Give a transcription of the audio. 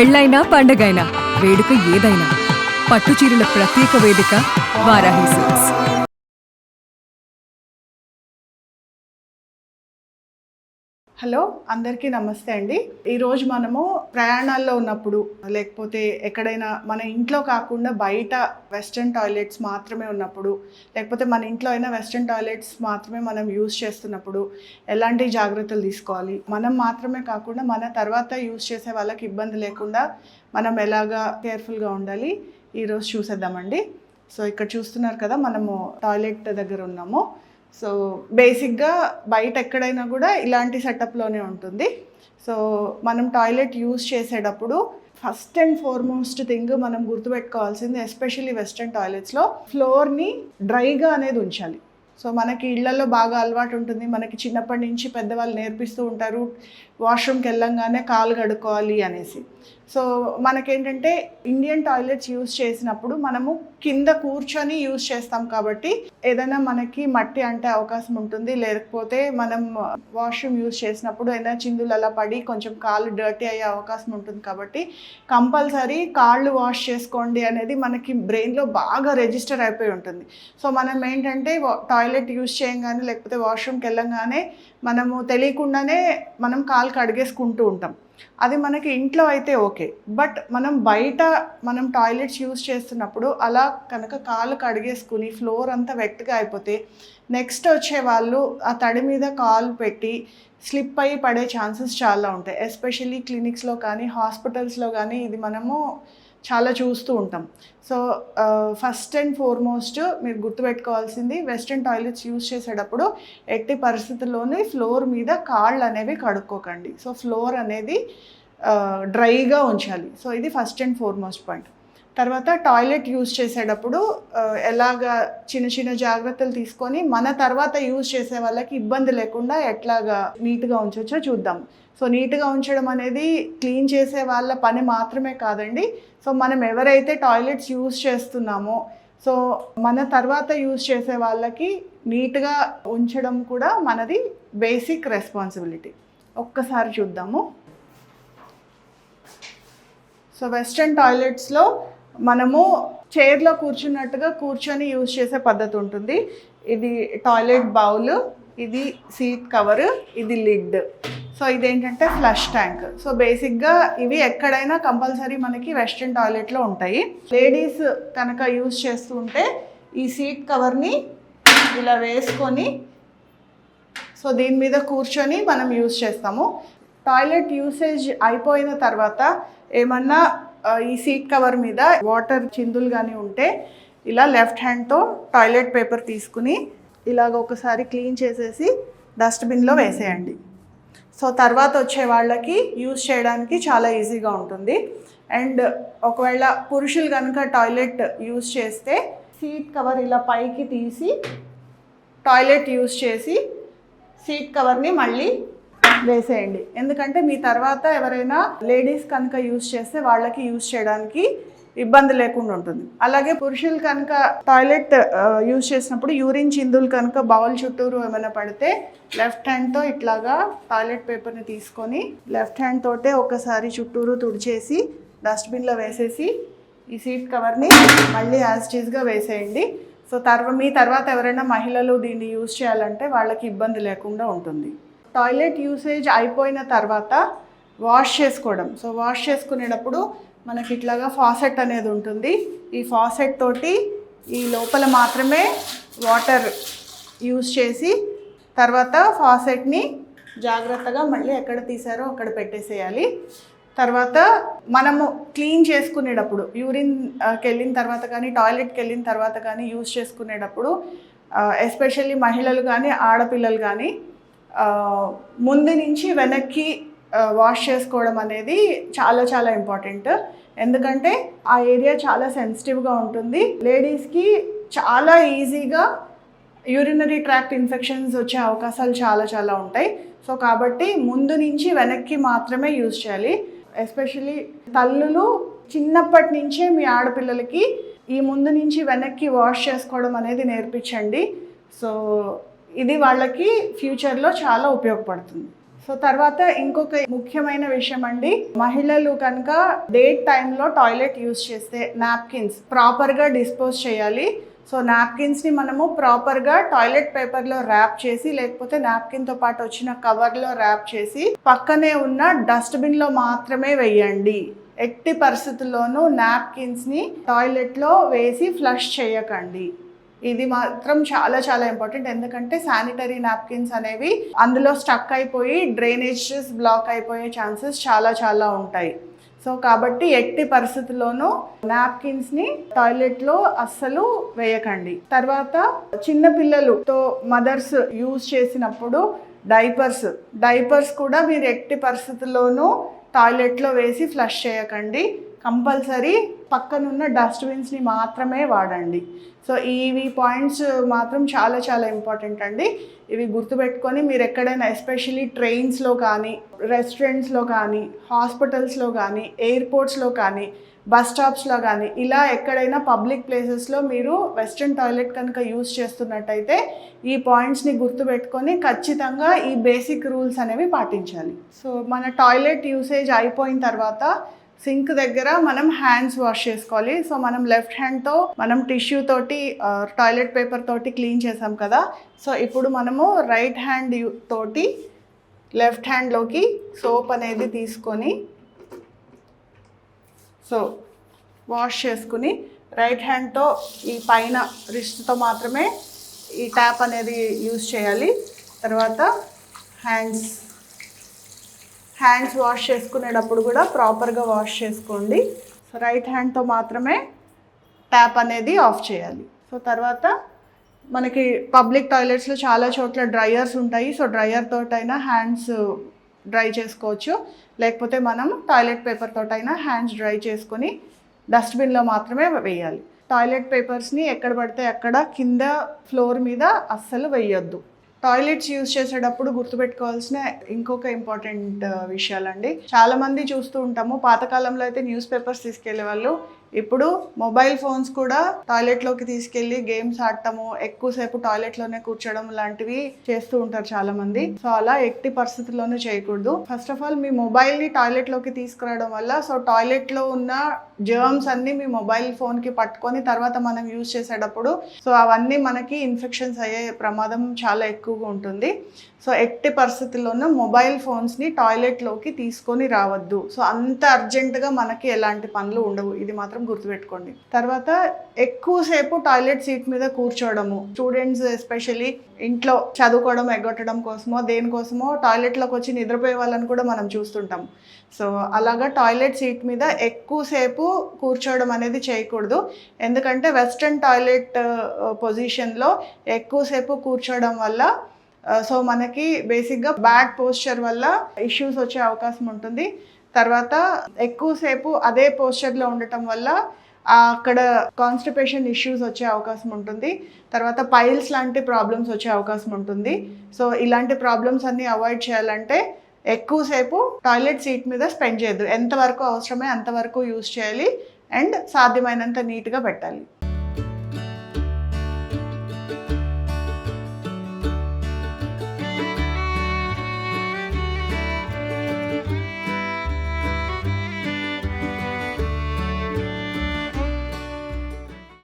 పెళ్ళైనా పండగైనా వేడుక ఏదైనా పట్టుచీరల ప్రత్యేక వేదిక వారాహి సిల్క్స్. హలో, అందరికీ నమస్తే అండి. ఈరోజు మనము ప్రయాణాల్లో ఉన్నప్పుడు లేకపోతే ఎక్కడైనా మన ఇంట్లో కాకుండా బయట వెస్ట్రన్ టాయిలెట్స్ మాత్రమే ఉన్నప్పుడు, లేకపోతే మన ఇంట్లో అయినా వెస్ట్రన్ టాయిలెట్స్ మాత్రమే మనం యూజ్ చేస్తున్నప్పుడు ఎలాంటి జాగ్రత్తలు తీసుకోవాలి, మనం మాత్రమే కాకుండా మన తర్వాత యూజ్ చేసే వాళ్ళకి ఇబ్బంది లేకుండా మనం ఎలాగా కేర్ఫుల్గా ఉండాలి ఈరోజు చూసేద్దామండి. సో ఇక్కడ చూస్తున్నారు కదా, మనము టాయిలెట్ దగ్గర ఉన్నాము. సో బేసిక్గా బయట ఎక్కడైనా కూడా ఇలాంటి సెటప్లోనే ఉంటుంది. సో మనం టాయిలెట్ యూజ్ చేసేటప్పుడు ఫస్ట్ అండ్ ఫార్మోస్ట్ థింగ్ మనం గుర్తుపెట్టుకోవాల్సింది, ఎస్పెషల్లీ వెస్ట్రన్ టాయిలెట్స్లో ఫ్లోర్ని డ్రైగా అనేది ఉంచాలి. సో మనకి ఇళ్లలో బాగా అలవాటు ఉంటుంది, మనకి చిన్నప్పటి నుంచి పెద్దవాళ్ళు నేర్పిస్తూ ఉంటారు వాష్రూమ్కి వెళ్ళంగానే కాలు కడుక్కోవాలి అనేసి. సో మనకేంటంటే ఇండియన్ టాయిలెట్స్ యూజ్ చేసినప్పుడు మనము కింద కూర్చొని యూజ్ చేస్తాం కాబట్టి ఏదైనా మనకి మట్టి అంటే అవకాశం ఉంటుంది, లేకపోతే మనం వాష్రూమ్ యూజ్ చేసినప్పుడు ఏదైనా చిందులు అలా పడి కొంచెం కాళ్ళు డర్టీ అయ్యే అవకాశం ఉంటుంది. కాబట్టి కంపల్సరీ కాళ్ళు వాష్ చేసుకోండి అనేది మనకి బ్రెయిన్లో బాగా రిజిస్టర్ అయిపోయి ఉంటుంది. సో మనం ఏంటంటే టాయిలెట్ యూజ్ చేయంగానే లేకపోతే వాష్రూమ్కి వెళ్ళంగానే మనము తెలియకుండానే మనం కాలు కడిగేసుకుంటూ ఉంటాం. అది మనకి ఇంట్లో అయితే ఓకే, బట్ మనం బయట మనం టాయిలెట్స్ యూజ్ చేస్తున్నప్పుడు అలా కనుక కాలు కడిగేసుకుని ఫ్లోర్ అంతా వెట్గా అయిపోతే నెక్స్ట్ వచ్చే వాళ్ళు ఆ తడి మీద కాలు పెట్టి స్లిప్ అయ్యి పడే ఛాన్సెస్ చాలా ఉంటాయి. ఎస్పెషల్లీ క్లినిక్స్లో కానీ హాస్పిటల్స్లో కానీ ఇది మనము చాలా చూస్తూ ఉంటాం. సో ఫస్ట్ అండ్ ఫార్మోస్ట్ మీరు గుర్తుపెట్టుకోవాల్సింది, వెస్ట్రన్ టాయిలెట్స్ యూజ్ చేసేటప్పుడు ఎట్టి పరిస్థితుల్లోనే ఫ్లోర్ మీద కాళ్ళు అనేవి కడుక్కోకండి. సో ఫ్లోర్ అనేది డ్రైగా ఉంచాలి. సో ఇది ఫస్ట్ అండ్ ఫార్మోస్ట్ పాయింట్. తర్వాత టాయిలెట్ యూజ్ చేసేటప్పుడు ఎలాగా చిన్న చిన్న జాగ్రత్తలు తీసుకొని మన తర్వాత యూజ్ చేసే వాళ్ళకి ఇబ్బంది లేకుండా ఎట్లాగా నీట్గా ఉంచవచ్చో చూద్దాం. సో నీట్గా ఉంచడం అనేది క్లీన్ చేసే వాళ్ళ పని మాత్రమే కాదండి. సో మనం ఎవరైతే టాయిలెట్స్ యూజ్ చేస్తున్నామో సో మన తర్వాత యూజ్ చేసే వాళ్ళకి నీట్గా ఉంచడం కూడా మనది బేసిక్ రెస్పాన్సిబిలిటీ. ఒక్కసారి చూద్దాము. సో వెస్ట్రన్ టాయిలెట్స్లో మనము చైర్లో కూర్చున్నట్టుగా కూర్చొని యూజ్ చేసే పద్ధతి ఉంటుంది. ఇది టాయిలెట్ బౌల్, ఇది సీట్ కవర్, ఇది లిడ్. సో ఇదేంటంటే ఫ్లష్ ట్యాంక్. సో బేసిక్గా ఇవి ఎక్కడైనా కంపల్సరీ మనకి వెస్ట్రన్ టాయిలెట్లో ఉంటాయి. లేడీస్ కనుక యూజ్ చేస్తూ ఉంటే ఈ సీట్ కవర్ని ఇలా వేసుకొని సో దీని మీద కూర్చొని మనం యూజ్ చేస్తాము. టాయిలెట్ యూసేజ్ అయిపోయిన తర్వాత ఏమన్నా ఈ సీట్ కవర్ మీద వాటర్ చిందులు కానీ ఉంటే ఇలా లెఫ్ట్ హ్యాండ్తో టాయిలెట్ పేపర్ తీసుకుని ఇలాగ ఒకసారి క్లీన్ చేసేసి డస్ట్బిన్లో వేసేయండి. సో తర్వాత వచ్చే వాళ్ళకి యూజ్ చేయడానికి చాలా ఈజీగా ఉంటుంది. అండ్ ఒకవేళ పురుషులు కనుక టాయిలెట్ యూజ్ చేస్తే సీట్ కవర్ ఇలా పైకి తీసి టాయిలెట్ యూజ్ చేసి సీట్ కవర్ని మళ్ళీ వేసేయండి. ఎందుకంటే మీ తర్వాత ఎవరైనా లేడీస్ కనుక యూజ్ చేస్తే వాళ్ళకి యూజ్ చేయడానికి ఇబ్బంది లేకుండా ఉంటుంది. అలాగే పురుషులు కనుక టాయిలెట్ యూజ్ చేసినప్పుడు యూరిన్ చిందులు కనుక బౌల్ చుట్టూరు ఏమైనా పడితే లెఫ్ట్ హ్యాండ్తో ఇట్లాగా టాయిలెట్ పేపర్ని తీసుకొని లెఫ్ట్ హ్యాండ్ తోటే ఒకసారి చుట్టూరు తుడిచేసి డస్ట్బిన్లో వేసేసి ఈ సీట్ కవర్ని మళ్ళీ యాజ్ టీజ్గా వేసేయండి. సో మీ తర్వాత ఎవరైనా మహిళలు దీన్ని యూజ్ చేయాలంటే వాళ్ళకి ఇబ్బంది లేకుండా ఉంటుంది. టాయిలెట్ యూసేజ్ అయిపోయిన తర్వాత వాష్ చేసుకోవడం. సో వాష్ చేసుకునేటప్పుడు మనకి ఇట్లాగా ఫాసెట్ అనేది ఉంటుంది. ఈ ఫాసెట్ తోటి ఈ లోపల మాత్రమే వాటర్ యూజ్ చేసి తర్వాత ఫాసెట్ని జాగ్రత్తగా మళ్ళీ ఎక్కడ తీసారో అక్కడ పెట్టేసేయాలి. తర్వాత మనము క్లీన్ చేసుకునేటప్పుడు యూరిన్కి వెళ్ళిన తర్వాత కానీ టాయిలెట్కి వెళ్ళిన తర్వాత కానీ యూజ్ చేసుకునేటప్పుడు ఎస్పెషల్లీ మహిళలు కానీ ఆడపిల్లలు కానీ ముందు నుంచి వెనక్కి వాష్ చేసుకోవడం అనేది చాలా చాలా ఇంపార్టెంట్. ఎందుకంటే ఆ ఏరియా చాలా సెన్సిటివ్గా ఉంటుంది. లేడీస్కి చాలా ఈజీగా యూరినరీ ట్రాక్ట్ ఇన్ఫెక్షన్స్ వచ్చే అవకాశాలు చాలా చాలా ఉంటాయి. సో కాబట్టి ముందు నుంచి వెనక్కి మాత్రమే యూజ్ చేయాలి. ఎస్పెషల్లీ తల్లులు చిన్నప్పటి నుంచే మీ ఆడపిల్లలకి ఈ ముందు నుంచి వెనక్కి వాష్ చేసుకోవడం అనేది నేర్పించండి. సో ఇది వాళ్ళకి ఫ్యూచర్లో చాలా ఉపయోగపడుతుంది. సో తర్వాత ఇంకొక ముఖ్యమైన విషయం అండి, మహిళలు కనుక డేట్ టైంలో టాయిలెట్ యూజ్ చేస్తే నాప్కిన్స్ ప్రాపర్గా డిస్పోజ్ చేయాలి. సో నాప్కిన్స్ని మనము ప్రాపర్గా టాయిలెట్ పేపర్లో ర్యాప్ చేసి, లేకపోతే నాప్కిన్తో పాటు వచ్చిన కవర్లో ర్యాప్ చేసి పక్కనే ఉన్న డస్ట్బిన్లో మాత్రమే వేయండి. ఎట్టి పరిస్థితుల్లోనూ నాప్కిన్స్ని టాయిలెట్లో వేసి ఫ్లష్ చేయకండి. ఇది మాత్రం చాలా చాలా ఇంపార్టెంట్. ఎందుకంటే శానిటరీ నాప్కిన్స్ అనేవి అందులో స్టక్ అయిపోయి డ్రైనేజెస్ బ్లాక్ అయిపోయే ఛాన్సెస్ చాలా చాలా ఉంటాయి. సో కాబట్టి ఎట్టి పరిస్థితుల్లోనూ నాప్కిన్స్ని టాయిలెట్లో అస్సలు వేయకండి. తర్వాత చిన్న పిల్లలతో మదర్స్ యూజ్ చేసినప్పుడు డైపర్స్ కూడా మీరు ఎట్టి పరిస్థితుల్లోనూ టాయిలెట్లో వేసి ఫ్లష్ చేయకండి. కంపల్సరీ పక్కనున్న డస్ట్బిన్స్ని మాత్రమే వాడండి. సో ఇవి పాయింట్స్ మాత్రం చాలా చాలా ఇంపార్టెంట్ అండి. ఇవి గుర్తుపెట్టుకొని మీరు ఎక్కడైనా ఎస్పెషల్లీ ట్రైన్స్లో కానీ, రెస్టారెంట్స్లో కానీ, హాస్పిటల్స్లో కానీ, ఎయిర్పోర్ట్స్లో కానీ, బస్ స్టాప్స్లో కానీ, ఇలా ఎక్కడైనా పబ్లిక్ ప్లేసెస్లో మీరు వెస్ట్రన్ టాయిలెట్ కనుక యూజ్ చేస్తున్నట్టయితే ఈ పాయింట్స్ని గుర్తుపెట్టుకొని ఖచ్చితంగా ఈ బేసిక్ రూల్స్ అనేవి పాటించాలి. సో మన టాయిలెట్ యూసేజ్ అయిపోయిన తర్వాత సింక్ దగ్గర మనం హ్యాండ్స్ వాష్ చేసుకోవాలి. సో మనం లెఫ్ట్ హ్యాండ్తో మనం టిష్యూ తోటి టాయిలెట్ పేపర్ తోటి క్లీన్ చేసాం కదా. సో ఇప్పుడు మనము రైట్ హ్యాండ్ తోటి లెఫ్ట్ హ్యాండ్లోకి సోప్ అనేది తీసుకొని సో వాష్ చేసుకుని రైట్ హ్యాండ్తో ఈ పైన రిస్ట్తో మాత్రమే ఈ ట్యాప్ అనేది యూజ్ చేయాలి. తర్వాత హ్యాండ్స్ వాష్ చేసుకునేటప్పుడు కూడా ప్రాపర్గా వాష్ చేసుకోండి. సో రైట్ హ్యాండ్తో మాత్రమే ట్యాప్ అనేది ఆఫ్ చేయాలి. సో తర్వాత మనకి పబ్లిక్ టాయిలెట్స్లో చాలా చోట్ల డ్రైయర్స్ ఉంటాయి. సో డ్రైయర్ తోటైనా హ్యాండ్స్ డ్రై చేసుకోవచ్చు, లేకపోతే మనం టాయిలెట్ పేపర్ తోటైనా హ్యాండ్స్ డ్రై చేసుకొని డస్ట్బిన్లో మాత్రమే వేయాలి. టాయిలెట్ పేపర్స్ని ఎక్కడ పడితే అక్కడ కింద ఫ్లోర్ మీద అస్సలు వేయొద్దు. టాయిలెట్స్ యూజ్ చేసేటప్పుడు గుర్తుపెట్టుకోవాల్సిన ఇంకొక ఇంపార్టెంట్ విషయాలండి. చాలామంది చూస్తూ ఉంటాము, పాతకాలంలో అయితే న్యూస్ పేపర్స్ తీసుకెళ్లే వాళ్ళు, ఇప్పుడు మొబైల్ ఫోన్స్ కూడా టాయిలెట్లోకి తీసుకెళ్ళి గేమ్స్ ఆడటము, ఎక్కువసేపు టాయిలెట్లోనే కూర్చోడం లాంటివి చేస్తూ ఉంటారు చాలామంది. సో అలా ఎట్టి పరిస్థితుల్లోనూ చేయకూడదు. ఫస్ట్ ఆఫ్ ఆల్ మీ మొబైల్ని టాయిలెట్లోకి తీసుకురావడం వల్ల సో టాయిలెట్లో ఉన్న జర్మ్స్ అన్నీ మీ మొబైల్ ఫోన్కి పట్టుకొని తర్వాత మనం యూజ్ చేసేటప్పుడు సో అవన్నీ మనకి ఇన్ఫెక్షన్స్ అయ్యే ప్రమాదం చాలా ఎక్కువగా ఉంటుంది. సో ఎట్టి పరిస్థితుల్లోనూ మొబైల్ ఫోన్స్ని టాయిలెట్లోకి తీసుకొని రావద్దు. సో అంత అర్జెంటుగా మనకి ఎలాంటి పనులు ఉండవు, ఇది మాత్రం గుర్తుపెట్టుకోండి. తర్వాత ఎక్కువసేపు టాయిలెట్ సీట్ మీద కూర్చోవడము, స్టూడెంట్స్ ఎస్పెషల్లీ ఇంట్లో చదువుకోవడం ఎగ్గొట్టడం కోసమో దేనికోసమో టాయిలెట్లోకి వచ్చి నిద్రపోయే వాళ్ళని కూడా మనం చూస్తుంటాం. సో అలాగా టాయిలెట్ సీట్ మీద ఎక్కువసేపు కూర్చోవడం అనేది చేయకూడదు. ఎందుకంటే వెస్ట్రన్ టాయిలెట్ పొజిషన్లో ఎక్కువసేపు కూర్చోవడం వల్ల సో మనకి బేసిక్గా బ్యాడ్ పోస్చర్ వల్ల ఇష్యూస్ వచ్చే అవకాశం ఉంటుంది. తర్వాత ఎక్కువసేపు అదే పోస్చర్లో ఉండటం వల్ల అక్కడ కాన్స్టిపేషన్ ఇష్యూస్ వచ్చే అవకాశం ఉంటుంది. తర్వాత పైల్స్ లాంటి ప్రాబ్లమ్స్ వచ్చే అవకాశం ఉంటుంది. సో ఇలాంటి ప్రాబ్లమ్స్ అన్నీ అవాయిడ్ చేయాలంటే ఎక్కువసేపు టాయిలెట్ సీట్ మీద స్పెండ్ చేయొద్దు. ఎంతవరకు అవసరమే అంతవరకు యూజ్ చేయాలి అండ్ సాధ్యమైనంత నీట్గా పెట్టాలి.